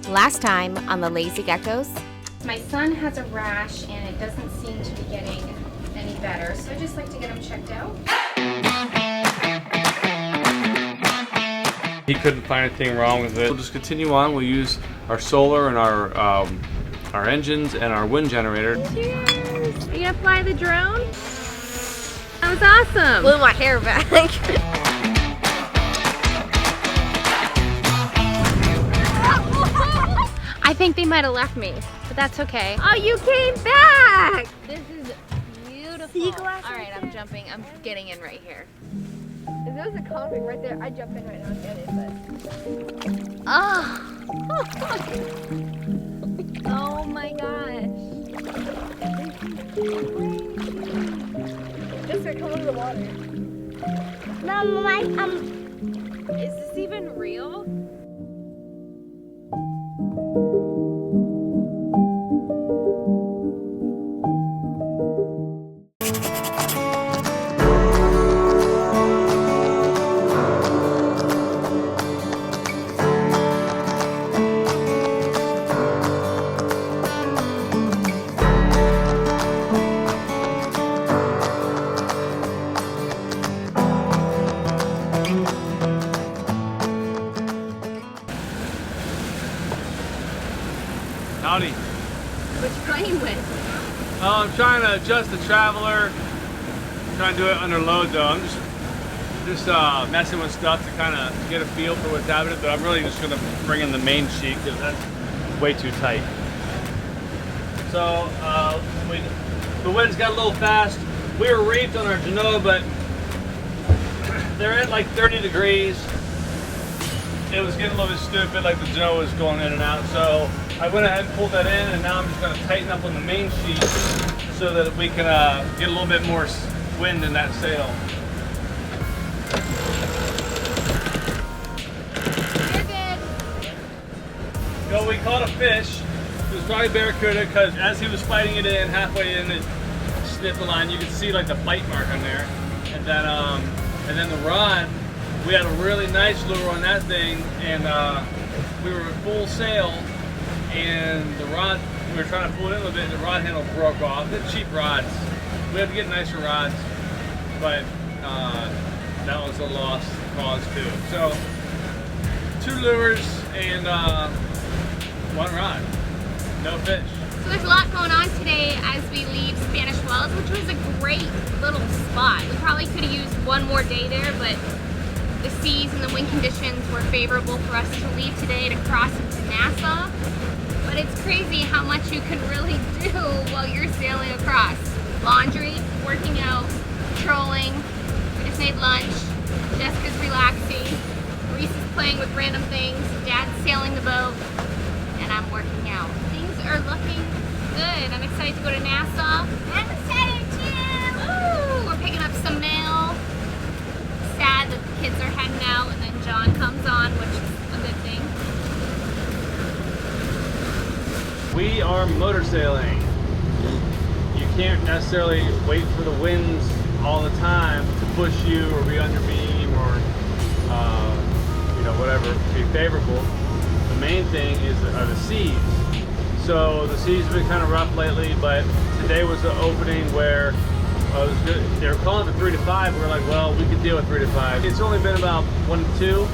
Last time on the Lazy Geckos. My son has a rash and it doesn't seem to be getting any better, so I just like to get him checked out. He couldn't find anything wrong with it. We'll just continue on. We'll use our solar and our engines and our wind generator. Cheers! Are you gonna fly the drone? That was awesome! Blew my hair back. I think they might have left me, but that's okay. Oh, you came back! This is beautiful. Alright, I'm jumping. I'm getting in right here. If there was a convict right there, I'd jump in right now and get it, but... Oh! Oh my gosh. Just to come into the water. Mom, Is this even real? Howdy. What you playing with? I'm trying to adjust the Traveler. I'm trying to do it under load though. I'm just messing with stuff to kind of get a feel for what's happening, but I'm really just going to bring in the main sheet because that's way too tight. So the winds got a little fast. We were reefed on our Genoa, but they're at like 30 degrees. It was getting a little bit stupid, like the Genoa was going in and out. So I went ahead and pulled that in, and now I'm just going to tighten up on the main sheet so that we can get a little bit more wind in that sail. You're good. So we caught a fish. It was probably barracuda because as he was fighting it in, halfway in, it snipped the line. You could see like the bite mark on there, and then the rod. We had a really nice lure on that thing, and we were at full sail, and the rod, we were trying to pull it in a little bit, and the rod handle broke off. They're cheap rods. We had to get nicer rods, but that was a lost cause too. So 2 lures and 1 rod, no fish. So there's a lot going on today as we leave Spanish Wells, which was a great little spot. We probably could have used 1 more day there, but the seas and the wind conditions were favorable for us to leave today to cross into Nassau. But it's crazy how much you can really do while you're sailing across. Laundry, working out, trolling. We just made lunch. Jessica's relaxing. Reese is playing with random things. Dad's sailing the boat. And I'm working out. Things are looking good. I'm excited to go to Nassau. I'm excited too! Woo! We're picking up some mail. Sad that the kids are heading out and then John comes on, which is a good thing. We are motor sailing. You can't necessarily wait for the winds all the time to push you or be on your beam or whatever, be favorable. The main thing are the seas. So the seas have been kind of rough lately, but today was the opening where they were calling it 3 to 5. We were like, well, we could deal with 3 to 5. It's only been about 1 to 2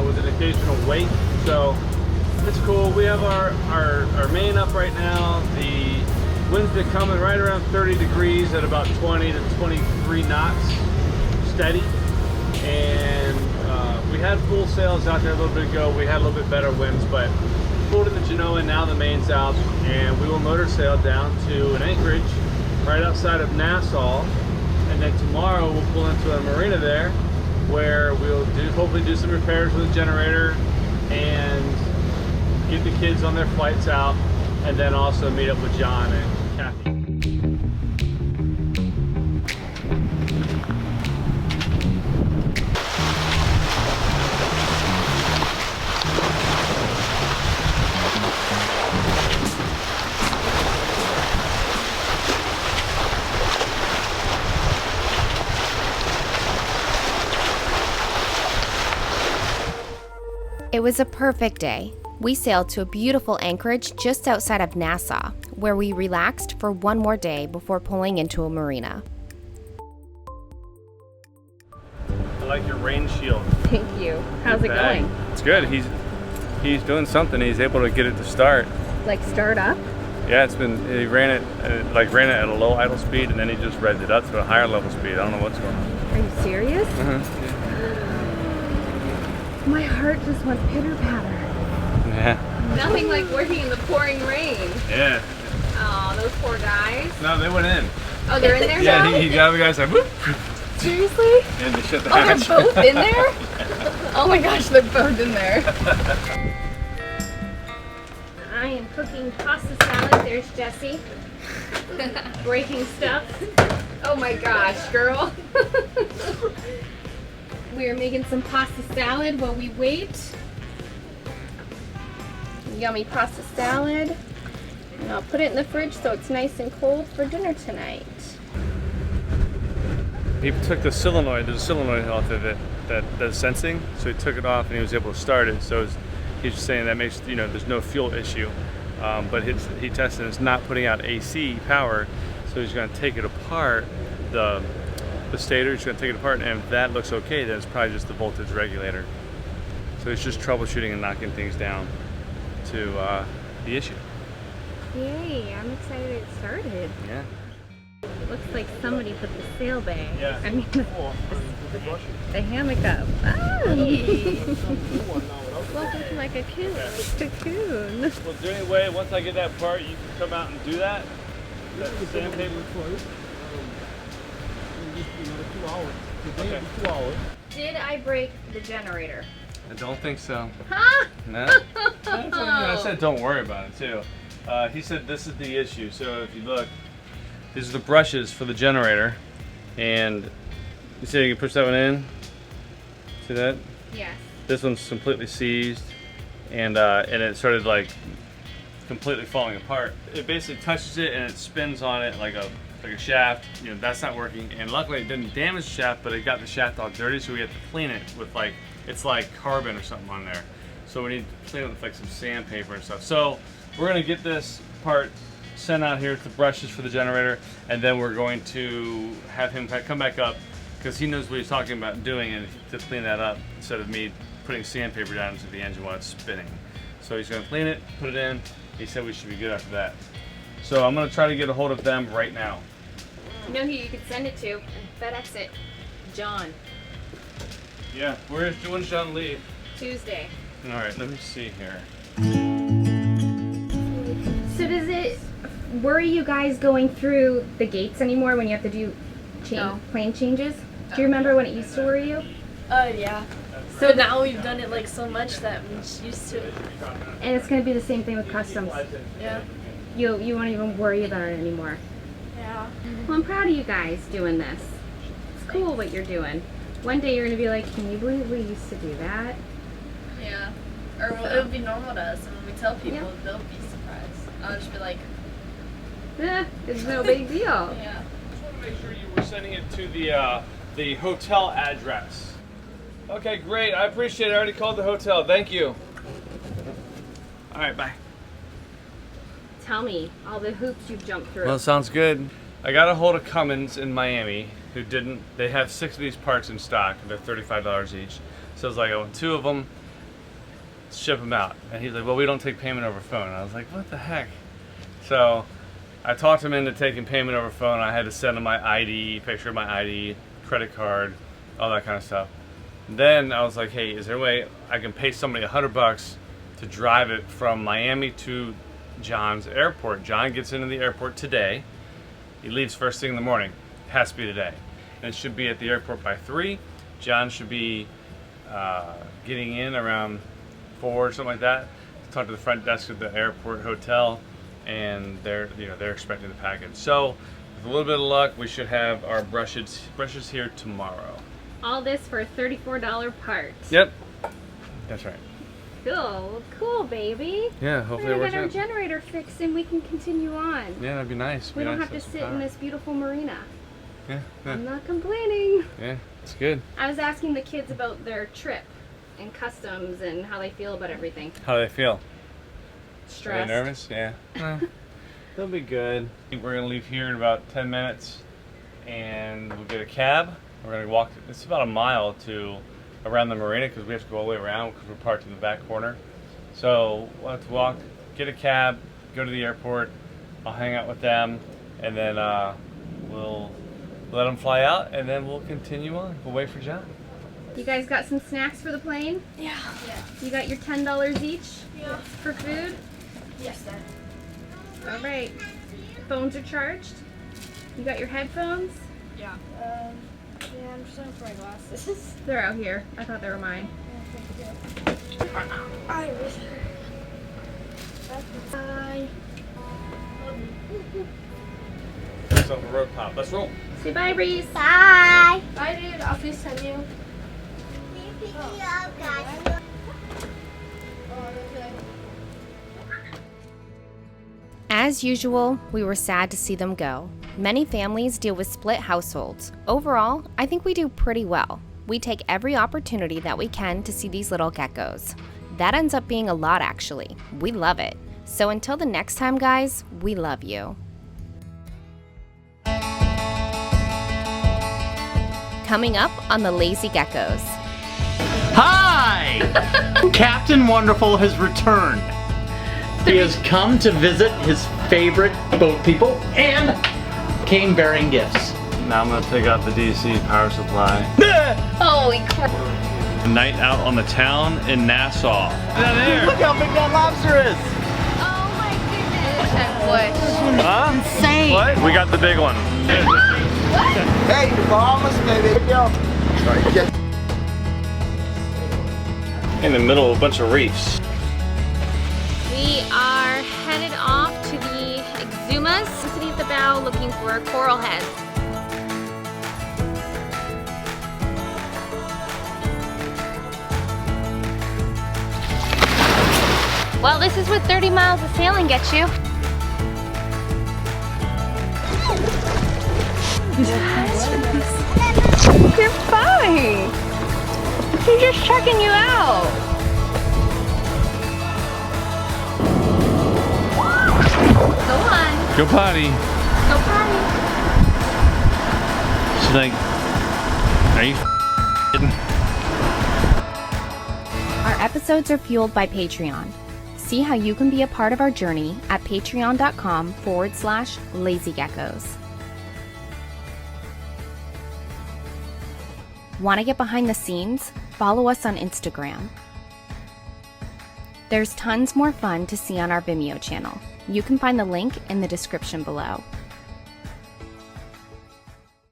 with an occasional wake, so it's cool. We have our main up right now. The wind's been coming right around 30 degrees at about 20 to 23 knots, steady. And we had full sails out there a little bit ago. We had a little bit better winds, but pulled in the Genoa, now the main's out, and we will motor sail down to an anchorage right outside of Nassau, and then tomorrow we'll pull into a marina there where we'll hopefully do some repairs with the generator and get the kids on their flights out, and then also meet up with John and Kathy. It was a perfect day. We sailed to a beautiful anchorage just outside of Nassau, where we relaxed for one more day before pulling into a marina. I like your rain shield. Thank you. How's it going? It's good. He's doing something. He's able to get it to start. Like start up? Yeah, he ran it at a low idle speed, and then he just revved it up to a higher level speed. I don't know what's going on. Are you serious? My heart just went pitter patter. Yeah. Nothing like working in the pouring rain. Yeah. Oh, those poor guys. No, they went in. Oh, they're in there now? Yeah, he got the guys like, whoop. Seriously? And they shut the Oh, hatch. they're both in there? Oh my gosh, they're both in there. I am cooking pasta salad. There's Jessie. Breaking stuff. Oh my gosh, girl. We are making some pasta salad while we wait. Yummy pasta salad. And I'll put it in the fridge so it's nice and cold for dinner tonight. He took the solenoid, there's a solenoid off of it that does sensing, so he took it off and he was able to start it. So he's just saying that makes, there's no fuel issue. But he tested it's not putting out AC power, so he's going to take it apart, the stator, he's going to take it apart, and if that looks okay, then it's probably just the voltage regulator. So he's just troubleshooting and knocking things down to the issue. Yay, I'm excited it started. Yeah. Looks like somebody put the sail bay. Yeah. I mean, the hammock up. Ah. Welcome to my cocoon. Cocoon. Well, anyway, once I get that part, you can come out and do that. That's the sandpaper. Okay. 2 hours. Did I break the generator? I don't think so. Huh? No. I said don't worry about it too. He said this is the issue. So if you look, these are the brushes for the generator, and you see you can push that one in. See that? Yes. This one's completely seized, and it started like completely falling apart. It basically touches it and it spins on it like a shaft. That's not working. And luckily it didn't damage the shaft, but it got the shaft all dirty, so we had to clean it with it's like carbon or something on there. So we need to clean it with like some sandpaper and stuff. So we're gonna get this part sent out here to brushes for the generator, and then we're going to have him come back up because he knows what he's talking about doing, and to clean that up instead of me putting sandpaper down into the engine while it's spinning. So he's gonna clean it, put it in. He said we should be good after that. So I'm gonna try to get a hold of them right now. You know who you could send it to and FedEx it? John. Yeah, when's John leave? Tuesday. All right, let me see here. So does it worry you guys going through the gates anymore when you have to do plane changes? Do you remember when it used to worry you? Yeah. So now we've done it like so much that we're just used to it. And it's going to be the same thing with customs. Yeah. You won't even worry about it anymore. Yeah. Well, I'm proud of you guys doing this. It's cool what you're doing. One day you're going to be like, can you believe we used to do that? Yeah. Or it'll be normal to us, and when we tell people, they'll be surprised. I'll just be like, It's no big deal. yeah. I just want to make sure you were sending it to the hotel address. Okay, great. I appreciate it. I already called the hotel. Thank you. All right, bye. Tell me all the hoops you've jumped through. Well, sounds good. I got a hold of Cummins in Miami, they have 6 of these parts in stock. They're $35 each. So I was like, I want 2 of them, ship them out. And he's like, well, we don't take payment over phone. And I was like, what the heck? So I talked him into taking payment over phone. I had to send him my ID, picture of my ID, credit card, all that kind of stuff. Then I was like, hey, is there a way I can pay somebody $100 to drive it from Miami to John's airport? John gets into the airport today. He leaves first thing in the morning. It has to be today. And it should be at the airport by 3. John should be getting in around 4 or something like that. Talk to the front desk at the airport hotel, and they're expecting the package. So with a little bit of luck, we should have our brushes here tomorrow. All this for a $34 part. Yep, that's right. Cool, baby. Yeah, hopefully We're it gonna works get our out. generator fixed and we can continue on. Yeah, that'd be nice. We don't have to sit in this beautiful marina. Yeah, I'm not complaining. yeah, it's good. I was asking the kids about their trip, and customs and how they feel about everything. How do they feel? Are Stressed. they nervous? Yeah. They'll be good. We're gonna leave here in about 10 minutes and we'll get a cab. We're gonna walk, it's about a mile to around the marina because we have to go all the way around because we're parked in the back corner. So we'll have to walk, get a cab, go to the airport. I'll hang out with them and then we'll let them fly out and then we'll continue on. We'll wait for John. You guys got some snacks for the plane? Yeah. You got your $10 each Yeah. for food? Yes, Dad. All right. Phones are charged? You got your headphones? Yeah. Yeah, I'm just looking for my glasses. They're out here. I thought they were mine. I wish. Bye. Let's have a road pop. Let's roll. Say bye, Reese. Bye, dude. I'll FaceTime you. As usual, we were sad to see them go. Many families deal with split households. Overall, I think we do pretty well. We take every opportunity that we can to see these little geckos. That ends up being a lot, actually. We love it. So until the next time, guys, we love you. Coming up on the Lazy Geckos. Hi! Captain Wonderful has returned. He has come to visit his favorite boat people and came bearing gifts. Now I'm gonna take out the DC power supply. Holy crap. Night out on the town in Nassau. Down there. Look how big that lobster is! Oh my goodness. Huh? Insane! What? We got the big one. Hey, Bahamas, baby. Good go. Sorry, get. In the middle of a bunch of reefs. We are headed off to the Exumas, sitting at the bow looking for coral heads. Well, this is what 30 miles of sailing gets you. You're fine. He's just checking you out. Go on. Go potty. Go potty. She's like, are you kidding? Our episodes are fueled by Patreon. See how you can be a part of our journey at patreon.com/lazygeckos. Want to get behind the scenes? Follow us on Instagram. There's tons more fun to see on our Vimeo channel. You can find the link in the description below.